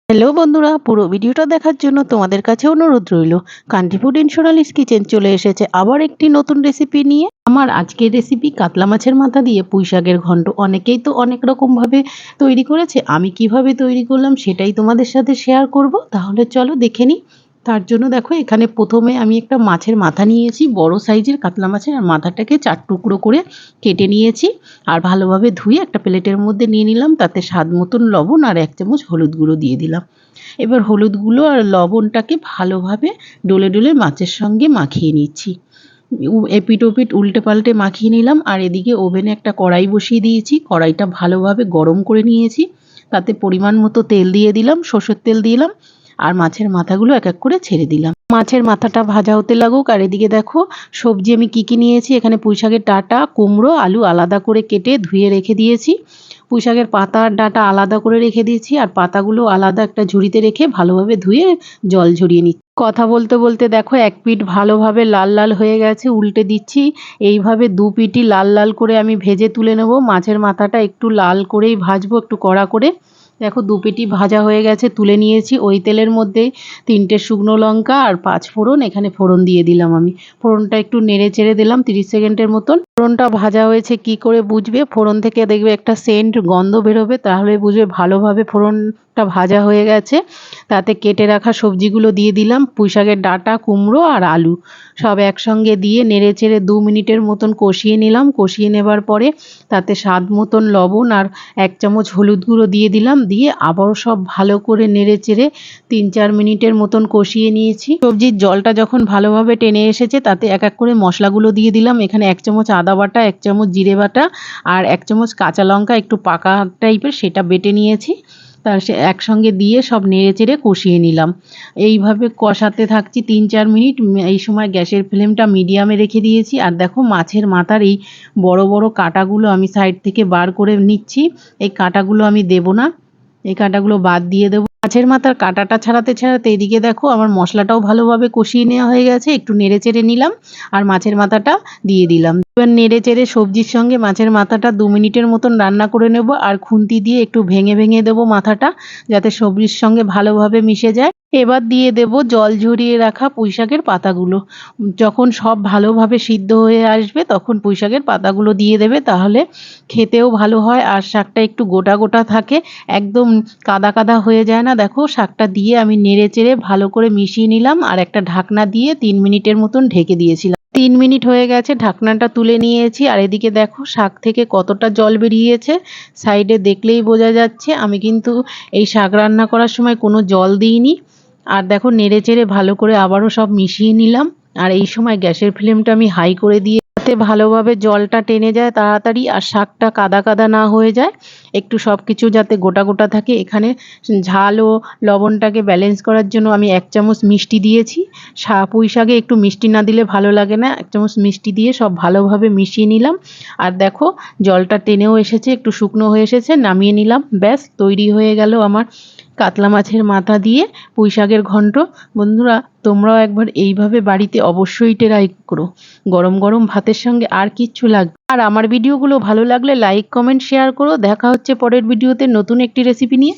Hello বন্ধুরা, পুরো ভিডিওটা দেখার জন্য তোমাদের কাছে অনুরোধ রইল। Country food in Sonali's kitchen চলে এসেছে আবার একটি নতুন রেসিপি নিয়ে। আমার আজকের রেসিপি কাতলা মাছের মাথা দিয়ে পুঁই শাকের ঘন্ট। অনেকেই তো অনেক রকম ভাবে তৈরি করেছে, আমি কিভাবে তৈরি করলাম সেটাই তোমাদের সাথে শেয়ার করব। তাহলে চলো দেখে নিই। তার জন্য দেখো, এখানে প্রথমে আমি একটা মাছের মাথা নিয়েছি, বড় সাইজের কাতলা মাছের, আর মাথাটাকে 4 টুকরো করে কেটে নিয়েছি আর ভালোভাবে ধুয়ে একটা প্লেটের মধ্যে নিয়ে নিলাম। তাতে স্বাদ মতন লবণ আর 1 চামচ হলুদ গুঁড়ো দিয়ে দিলাম। এবার হলুদ গুঁড়ো আর লবণটাকে ভালোভাবে ডলে ডলে মাছের সঙ্গে মাখিয়ে নিচ্ছি। এপিট ওপিট উল্টে পাল্টে মাখিয়ে নিলাম। আর এদিকে ওভেনে একটা কড়াই বসিয়ে দিয়েছি, কড়াইটা ভালোভাবে গরম করে নিয়েছি। তাতে পরিমাণ মতো তেল দিয়ে দিলাম, সর্ষের তেল দিলাম, আর মাছের মাথাগুলো এক এক করে ছেড়ে দিলাম। মাছের মাথাটা ভাজা হতে লাগুক। আর এদিকে দেখো সবজি আমি কি কি নিয়েছি। এখানে পুঁই শাকের ডাঁটা, কুমড়ো, আলু আলাদা করে কেটে ধুয়ে রেখে দিয়েছি। পুঁই শাকের পাতা আর ডাঁটা আলাদা করে রেখে দিয়েছি, আর পাতাগুলো আলাদা একটা ঝুড়িতে রেখে ভালোভাবে ধুয়ে জল ঝরিয়ে নিচ্ছি। কথা বলতে বলতে দেখো এক পিঠ ভালোভাবে লাল লাল হয়ে গেছে, উল্টে দিচ্ছি। এইভাবে দু পিঠই লাল লাল করে আমি ভেজে তুলে নেব। মাছের মাথাটা একটু লাল করেই ভাজবো, একটু কড়া করে। দেখো দু পিঠি ভাজা হয়ে গেছে, তুলে নিয়েছি। ওই তেলের মধ্যেই 3টে শুকনো লঙ্কা আর 5 ফোড়ন এখানে ফোড়ন দিয়ে দিলাম আমি। ফোড়নটা একটু নেড়ে চেড়ে দিলাম 30 সেকেন্ডের মতন। ফোড়নটা ভাজা হয়েছে কি করে বুঝবে? ফোড়ন থেকে দেখবে একটা সেন্ট গন্ধ বেরোবে, তাহলে বুঝবে ভালোভাবে ফোড়নটা ভাজা হয়ে গেছে। তাতে কেটে রাখা সবজিগুলো দিয়ে দিলাম, পুঁই শাকের ডাঁটা, কুমড়ো আর আলু সব একসঙ্গে দিয়ে নেড়ে চেড়ে 2 মিনিটের মতন কষিয়ে নিলাম। কষিয়ে নেবার পরে তাতে স্বাদ মতন লবণ আর 1 চামচ হলুদ গুঁড়ো দিয়ে দিলাম। দিয়ে আবারও সব ভালো করে নেড়ে চেড়ে 3-4 মিনিটের মতন কষিয়ে নিয়েছি। সবজির জলটা যখন ভালোভাবে টেনে এসেছে, তাতে এক এক করে মশলাগুলো দিয়ে দিলাম। এখানে 1 চামচ আদা বাটা, 1 চামচ জিরে বাটা, আর 1 চামচ কাঁচা লঙ্কা একটু পাকা টাইপের সেটা বেটে নিয়েছি। তার সে একসঙ্গে দিয়ে সব নেড়ে চেড়ে কষিয়ে নিলাম। এইভাবে কষাতে থাকছি 3-4 মিনিট। এই সময় গ্যাসের ফ্লেমটা মিডিয়ামে রেখে দিয়েছি। আর দেখো মাছের মাথার এই বড় বড় কাঁটাগুলো আমি সাইড থেকে বার করে নিচ্ছি। এই কাঁটাগুলো আমি দেব না, এই কাঁটাগুলো বাদ দিয়ে দেবো। মাছের মাথার কাঁটাটা ছাড়াতে ছাড়াতে এদিকে দেখো আমার মশলাটাও ভালোভাবে কষিয়ে নেওয়া হয়ে গেছে। একটু নেড়ে চেড়ে নিলাম আর মাছের মাথাটা দিয়ে দিলাম। এবার নেড়ে চেড়ে সবজির সঙ্গে মাছের মাথাটা 2 মিনিটের মতন রান্না করে নেব। আর খুন্তি দিয়ে একটু ভেঙে ভেঙে দেবো মাথাটা, যাতে সবজির সঙ্গে ভালোভাবে মিশে যায়। এবার দিয়ে দেব জল ঝরিয়ে রাখা পুঁই শাকের পাতাগুলো। যখন সব ভালোভাবে সিদ্ধ হয়ে আসবে তখন পুঁই শাকের পাতাগুলো দিয়ে দেবে, তাহলে খেতেও ভালো হয় আর শাকটা একটু গোটা গোটা থাকে, একদম কাদা কাদা হয়ে যায় না। দেখো শাকটা দিয়ে আমি নেড়ে চেড়ে ভালো করে মিশিয়ে নিলাম আর একটা ঢাকনা দিয়ে 3 মিনিটের মতন ঢেকে দিয়েছিলাম। 3 মিনিট হয়ে গেছে, ঢাকনাটা তুলে নিয়েছি। আর এদিকে দেখো শাক থেকে কতটা জল বেরিয়েছে, সাইডে দেখলেই বোঝা যাচ্ছে। আমি কিন্তু এই শাক রান্না করার সময় কোনো জল দিইনি। আর দেখো নেড়ে চেড়ে ভালো করে আবারও সব মিশিয়ে নিলাম। আর এই সময় গ্যাসের ফ্লেমটা আমি হাই করে দিয়ে, যাতে ভালোভাবে জলটা টেনে যায় তাড়াতাড়ি আর শাকটা কাদা কাদা না হয়ে যায়, একটু সব কিছু যাতে গোটা গোটা থাকে। এখানে ঝাল ও লবণটাকে ব্যালেন্স করার জন্য আমি 1 চামচ মিষ্টি দিয়েছি। পুঁই শাকে একটু মিষ্টি না দিলে ভালো লাগে না। 1 চামচ মিষ্টি দিয়ে সব ভালোভাবে মিশিয়ে নিলাম। আর দেখো জলটা টেনেও এসেছে, একটু শুকনো হয়ে এসেছে, নামিয়ে নিলাম। ব্যাস তৈরি হয়ে গেল আমার কাতলা মাছের মাথা দিয়ে পুঁই শাকের ঘন্ট। বন্ধুরা তোমরাও একবার এইভাবে বাড়িতে অবশ্যই ট্রাই করো। গরম গরম ভাতের সঙ্গে আর কিচ্ছু লাগবে। আর আমার ভিডিওগুলো ভালো লাগলে লাইক, কমেন্ট, শেয়ার করো। দেখা হচ্ছে পরের ভিডিওতে নতুন একটি রেসিপি নিয়ে।